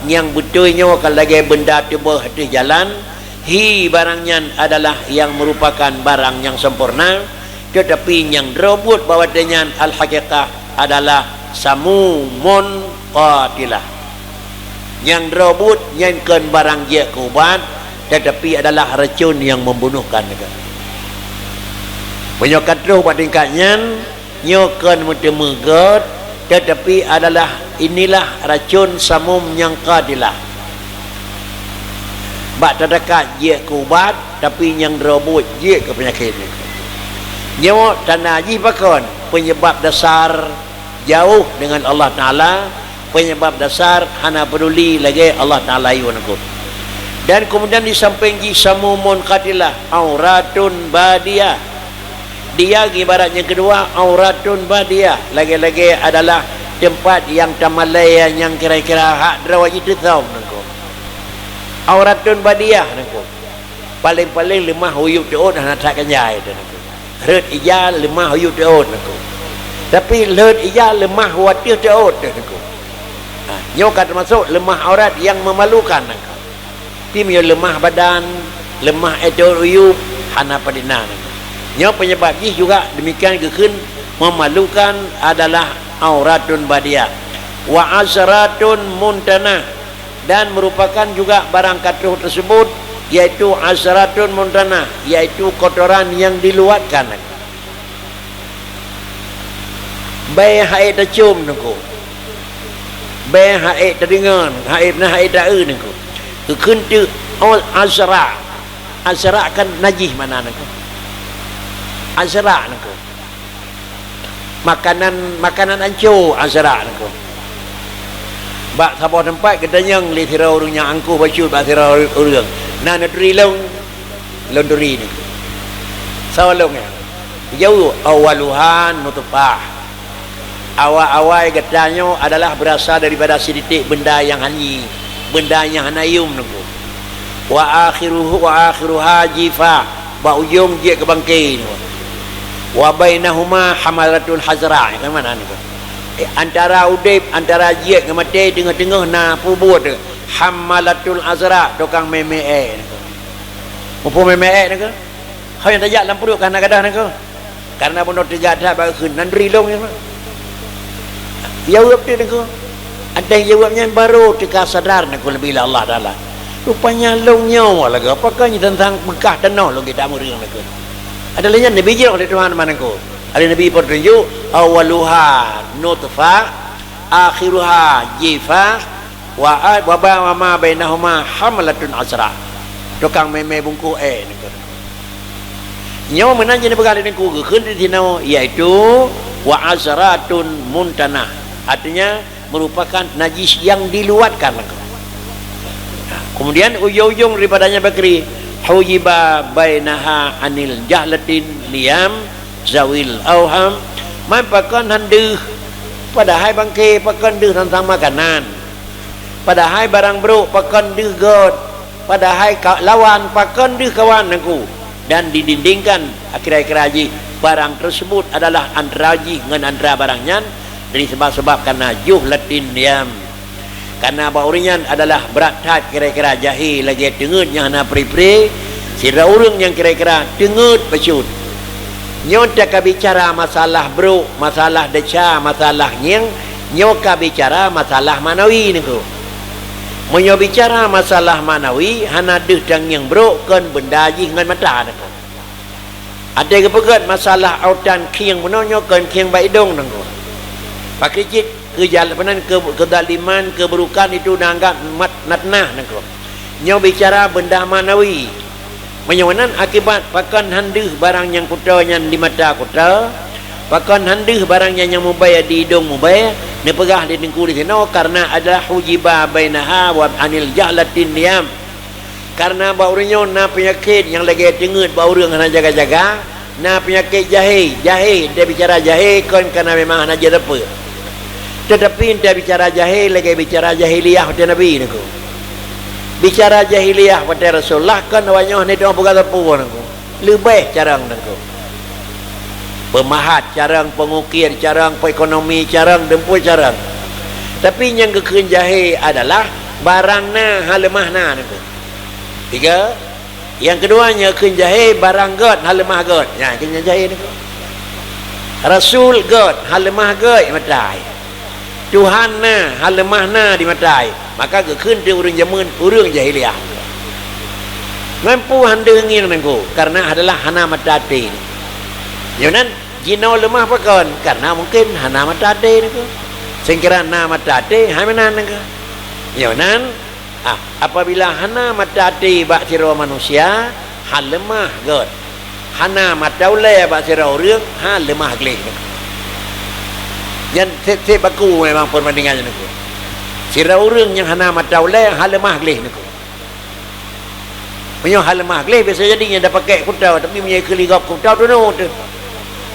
yang betulnya kalau lagi benda tiba di jalan hi barangnya adalah yang merupakan barang yang sempurna tetapi yang robot bawadanya al-haqiqah adalah samumun qatilah yang robot yang kan barang dia kubat tetapi adalah racun yang membunuhkan menyokat roh pada tingkatnya nyokan mutemegat tetapi adalah inilah racun samum yang qadilah bak terdekat dia kubat tapi yang robot dia ke penyakit nyawa tanah haji pakon penyebab dasar jauh dengan Allah Ta'ala penyebab dasar hana peduli lagi Allah Ta'ala yuanakum dan kemudian di samping samumun qadilah auratun badiyah dia ibarat yang kedua auratun badiyah lagi-lagi adalah tempat yang tamalaya yang kira-kira hak drawaj itu tahu nangko auratun badiyah nangko paling-paling lemah huyuk teot hana tak kanjai nangko red ija lemah huyuk teot nangko tapi red ija lemah watir teot nangko nyokat masuk lemah aurat yang memalukan nangko tim yo lemah badan lemah etor uyub hana padina nangko nyo penyebab ini juga demikian kekun memalukan adalah auratun badiyah wa azratun muntanah dan merupakan juga barang katruh tersebut yaitu azratun muntanah yaitu kotoran yang diluatkan baik haid tercium nengko baik haid terdengar haid nah haid dak nengko kekun tu azra kan najis mana nengko azra nengko makanan ancur azra nengko bak sabar tempat katanya li tirau urangnya angku baju bak tirau urang na negeri long laundry ni. Sawalungnya. Jauh awaluhan nutfah. Awal-awal katanya adalah berasal daripada sedikit benda yang hani, benda yang hanayum nunggu. Wa akhiruha jifa, ba ujung dia ke bangkai ni. Wa bainahuma hamalatul hazra. Kan mana ni? Antara udip, antara jiat ke mati tengah-tengah na pubut tu. Hamalatul azra, tukang meme ni. Mumpung meme ni ke? Kau yang tajak dalam perut kan kadang ni ke? Karena benda terjadi dah bagi khun nan rilong ni. Jawab dia ni ke? Ada yang jawabnya baru tika sadar ni ke lebih Allah Taala. Rupanya long nyawa lagi. Apakah ni tentang Mekah tanah lo kita muring ni ke? Ada lainnya Nabi je oleh Tuhan mana ko? Ada Nabi bertunjuk awaluha nutfah, akhiruha jifa, wa ma bainahuma hamlatun azra. Tukang meme bungku ni ke? Nyawa menanya ni berkali ni ku keun di tinau iaitu wa azratun muntanah. Artinya merupakan najis yang diluatkan. Kemudian ujung-ujung daripadanya bakri hujiba bainaha anil jahlatin niyam zawil auham mampakan handuh padahal bangke pakan deuh tentang makanan, padahal barang bro pakan deuh god, padahal lawan pakan deuh kawan aku. Dan didindingkan akhir-akhir haji barang tersebut adalah antara haji dengan antara barangnya dari sebab-sebab karena juhlatin niyam, karena baurinyan adalah berat hat kira-kira jahil lagi tengut yang nak pri-pri sira urang yang kira-kira tengut pecut nyota ka bicara masalah bro, masalah deca, masalah nyeng nyoka bicara masalah manawi niku. Menyo bicara masalah manawi hana deuh dang yang bro kan benda ji ngan mata niku. Ada kepegat masalah autan kieng menonyo kan kieng baidong niku. Pakricit kejalanan kedaliman keburukan itu nanggap natnah niku. Nyo bicara benda manawi. Menyonan akibat pakan handeuh barang yang kutanya di mata kuta, pakan handeuh barang yang mubaya di hidung mubaya, ne pegah di dengku di sini karena adalah hujiba bainaha wa anil jahlatin niyam. Karena baurnya na penyakit yang lagi tengut baurang hana jaga-jaga, na penyakit jahe dia bicara jahe kan karena memang hana jaga apa. Tetapi dia bicara jahe lagi bicara jahiliyah pada Nabi niku. Bicara jahiliyah pada Rasulullah kan awaknya ni dia berkata apa niku. Lebih carang niku. Pemahat carang, pengukir carang, peekonomi carang, dempur carang. Tapi yang kekeun jahe adalah barangna halemahna niku. Tiga. Yang keduanya kekeun jahe barang god halemah god. Ya kekeun jahe niku. Rasul god halemah god matai. Tuhanna halemahna di matai. Maka kekeun dia urang jamun urang jahiliyah. Mampu handeuh nging niku karena adalah hana matati. Yonan jino lemah pakon karena mungkin hana matati niku. Sing kira na matati haminan niku. Yonan apabila hana matati bak sira manusia hal lemah god. Hana mataule bak sira urang hal lemah gleh niku. Yang set baku memang perbandingannya niku. Sira urang yang hana mataule hal lemah gleh niku. Punya hal lemah gleh biasa jadinya dah pakai kutau tapi punya keligap kutau tu no tu.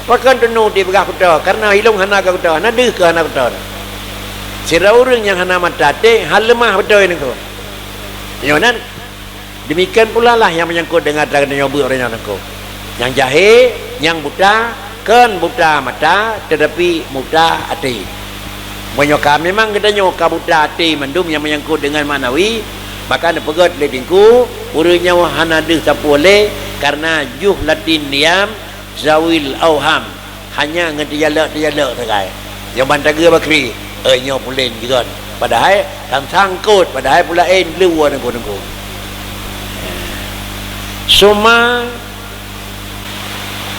Pakan tu no dia begah kutau karena hilung hana ka kutau, hana deuh ke hana kutau. Sira urang yang hana matate hal lemah betul niku. Yonan demikian pula lah yang menyangkut dengan darah nyoba orangnya niku. Yang jahe, yang buta kan buta mata tetapi buta hati. Menyoka memang kita nyoka buta hati mendum yang menyangkut dengan manawi, maka nak pegat ledingku urangnya hana deuh sapu oleh karena juhlatin niyam zawil auham hanya ngetijalak sagai. Yang bantaga bakri nyo pulen gigon. Padahal kan sangkut padahal pula luar nengko.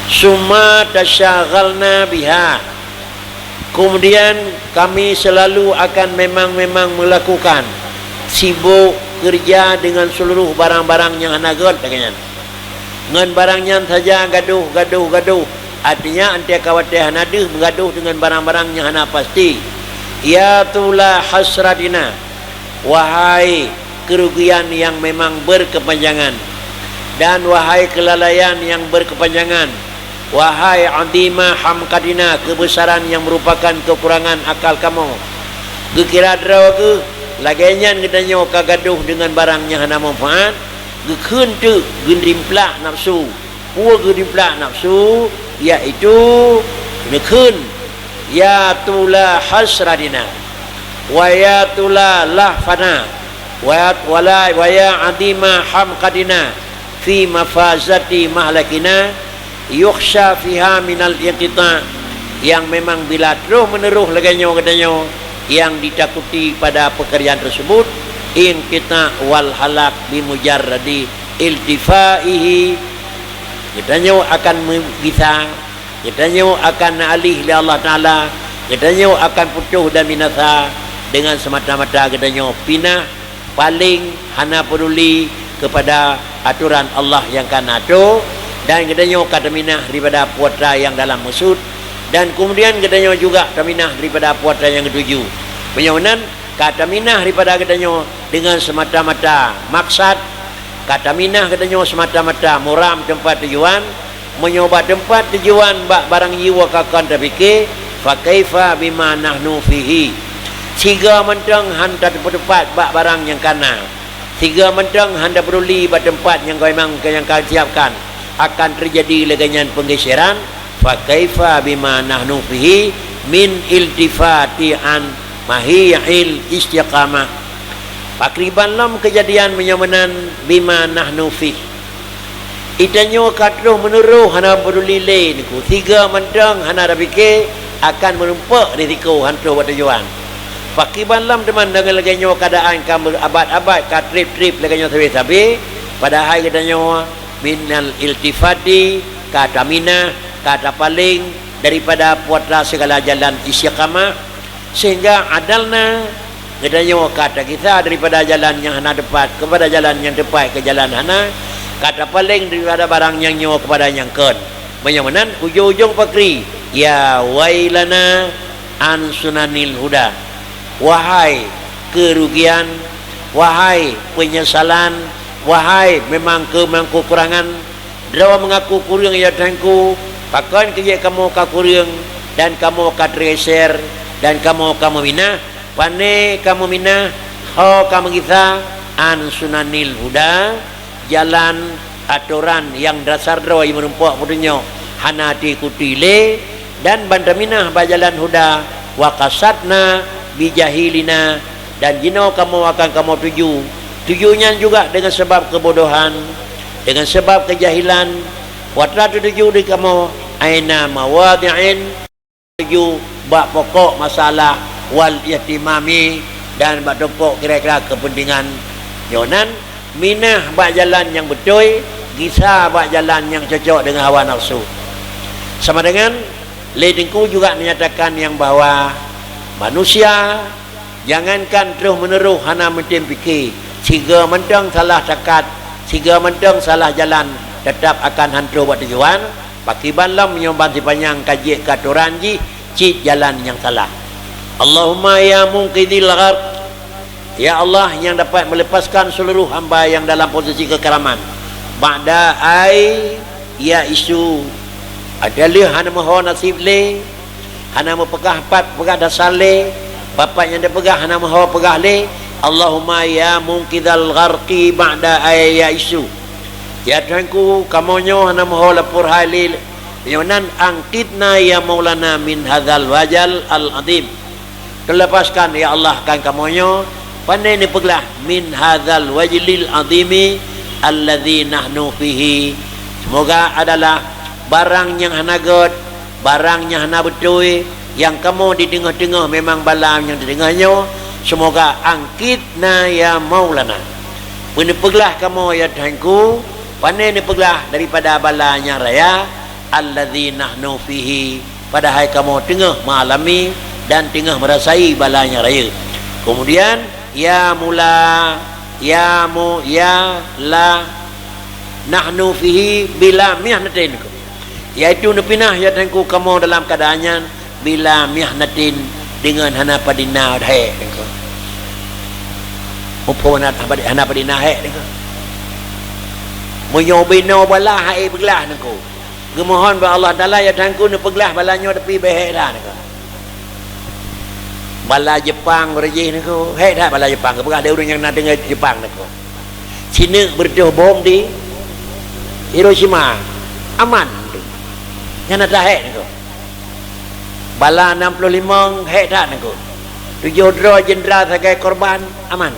Summa tasyaghalna biha. Kemudian kami selalu akan memang melakukan sibuk kerja dengan seluruh barang-barang yang hanagot dengan barangnya saja gaduh. Artinya antia khawatir hanaduh mengaduh dengan barang-barang yang hana pasti. Ya tula hasradina, wahai kerugian yang memang berkepanjangan. Dan wahai kelalaian yang berkepanjangan, wahai adima hamkadina, kebesaran yang merupakan kekurangan akal kamu. Gekira draw ke lagenyan gedanya kagaduh dengan barang yang hana manfaat. Gekun tu gendrimplak nafsu. Pua gendrimplak nafsu iaitu nekun ya tula hasradina wa ya tula lahfana wa ya adima hamkadina fi mafazati mahlakina yukhsha fiha minal inqita, yang memang bila terus meneruh laganyo gadanyo yang ditakuti pada pekerjaan tersebut inqita wal halak bimujarradi iltifaihi, gadanyo akan bisa, gadanyo akan alih li Allah Taala, gadanyo akan putuh dan binasa dengan semata-mata gadanyo pinah paling hana peduli kepada aturan Allah yang kan atur, dan gadanyo kata minah daripada puasa yang dalam maksud, dan kemudian gadanyo juga kata minah daripada puasa yang ketujuh. Penyawanan kata minah daripada gadanyo dengan semata-mata maksad, kata minah gadanyo semata-mata muram tempat tujuan, menyoba tempat tujuan bak barang jiwa kakan terfikir, fa kaifa bima nahnu fihi, siga mentang hanta tepat bak barang yang kana, siga mentang handa peduli bak tempat yang kau memang yang kau siapkan, akan terjadi leganyan penggeseran. Fa kaifa bima nahnu fihi min iltifati an mahiyil istiqamah. Pakriban lam kejadian menyamanan bima nahnu fihi, itanyo katruh menuruh hana peduli le niku, tiga mentang hana dah fikir akan menumpak risiko hantu buat tujuan. Pakiban lam teman dengan laganyo keadaan kamu abad-abad ka trip-trip laganyo sabi-sabi, padahal kadanyo minal iltifati kata minah kata paling daripada puatra segala jalan istiqamah, sehingga adalna kadanyo kata kita daripada jalan yang hana depan kepada jalan yang tepat ke jalan hana, kata paling daripada barang yang nyawa kepada yang ken. Menyamanan ujung-ujung pakri ya wailana an sunanil huda, wahai kerugian, wahai penyesalan, wahai memang kekurangan, drawa mengaku kurang ya tangku, pakan kerja kamu kakurang dan kamu katreser dan kamu minah, pane kamu minah, ho kamu kita an sunanil huda, jalan aturan yang dasar drawa yang merumpak putunya hana diikuti le, dan bandaminah bajalan huda wa kasatna bijahilina, dan jino kamu akan kamu tujunya juga dengan sebab kebodohan, dengan sebab kejahilan. Watra tuju di kamu aina mawadi'in, tuju bak pokok masalah wal yatimami, dan bak pokok kira-kira kepentingan yonan minah bak jalan yang betul, gisa bak jalan yang cocok dengan hawa nafsu. Sama dengan Ledingku juga menyatakan yang bahawa manusia jangankan terus meneruh hana mentem fikir, siga mentang salah takat, siga mentang salah jalan, tetap akan hantu buat tujuan. Pakiban lam menyomban si panjang kaji katuran ji cik jalan yang salah. Allahumma ya munqidhil gharq, ya Allah yang dapat melepaskan seluruh hamba yang dalam posisi kekeraman. Ba'da ai ya isu adalah hana mahu nasib le, hana mahu pegah pat pegah dasar le, bapak yang dia pegah hana mahu pegah le. Allahumma ya munqidhal gharqi ba'da ai ya isu, ya Tuhanku kamonyo hana mahu lapor halil yonan angkitna ya maulana min hadzal wajal al adim, kelepaskan ya Allah kan kamonyo pandai ni peglah min hadzal wajlil adimi alladzi nahnu fihi, semoga adalah barang yang hana god, barang yang hana betul, yang kamu di tengah-tengah memang balam yang di tengahnya, semoga angkitna ya maulana, penepeglah kamu ya Tuhanku, pandai nepeglah daripada balanya raya alladzi nahnu fihi, padahal kamu tengah mengalami dan tengah merasai balanya raya. Kemudian ya mula ya mu ya la nahnu fihi bila mihnatin, iaitu nepinah ya Tuhanku kamu dalam keadaannya bila mihnatin dengan hana padina hai Tuhanku, upona hana padina hai Tuhanku. menyobino bala hai peglah nengko gemohon ba Allah Taala ya tangku ne peglah balanyo tepi behek dah nengko bala Jepang berjih nengko hei dah bala Jepang ke ada orang yang nak dengar Jepang nengko Cina berdoh bom di Hiroshima aman tu yang nak hei nengko bala 65 hei dah nengko 7 draw jenderal sebagai korban aman.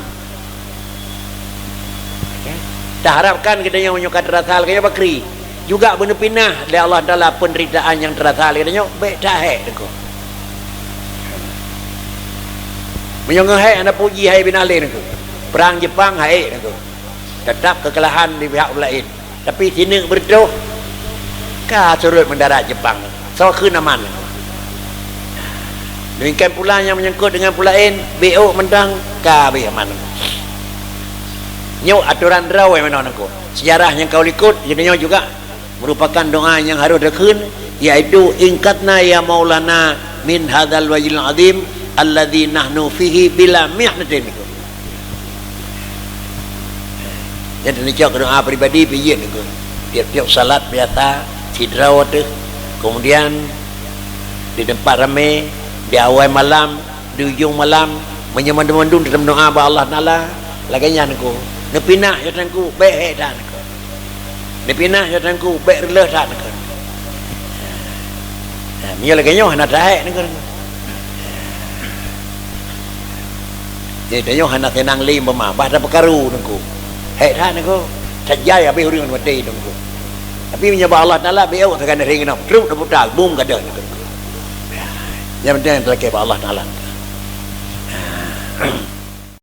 Tak harapkan kita yang menyukai terasal kaya bakri juga benar pinah oleh Allah Taala penderitaan yang terasal katanya baik dah dengko menyongong hai anda puji hai bin Ali dengko perang Jepang hai dengko tetap kekalahan di pihak lain tapi sini berdoh ka surut mendarat Jepang so keun aman demikian pula yang menyangkut dengan pula lain BO mendang ka be aman nyok aturan draw yang mana nangko sejarah yang kau ikut jadinya juga merupakan doa yang harus dikun yaitu ingkatna ya maulana min hadzal wajil azim alladzi nahnu fihi bila mihnatin jadi ni cak doa pribadi piye nangko tiap-tiap salat biasa sidraw tu kemudian di tempat ramai di awal malam di ujung malam menyemandung dalam doa ba Allah Taala laganya nangko nepinah ya tangku baik dah nak. Nepinah ya tangku baik releh dah nak. Nah, mia lagi nyoh nak dah nak. Jadi nyoh nak tenang lim pemah, bah dah perkaru tangku. Hek dah nak. Sajai habis urang mati tangku. Tapi menyembah Allah Taala beu tekan ring nak. Terus dah putar bum kada nak. Yang penting terkait Allah Taala.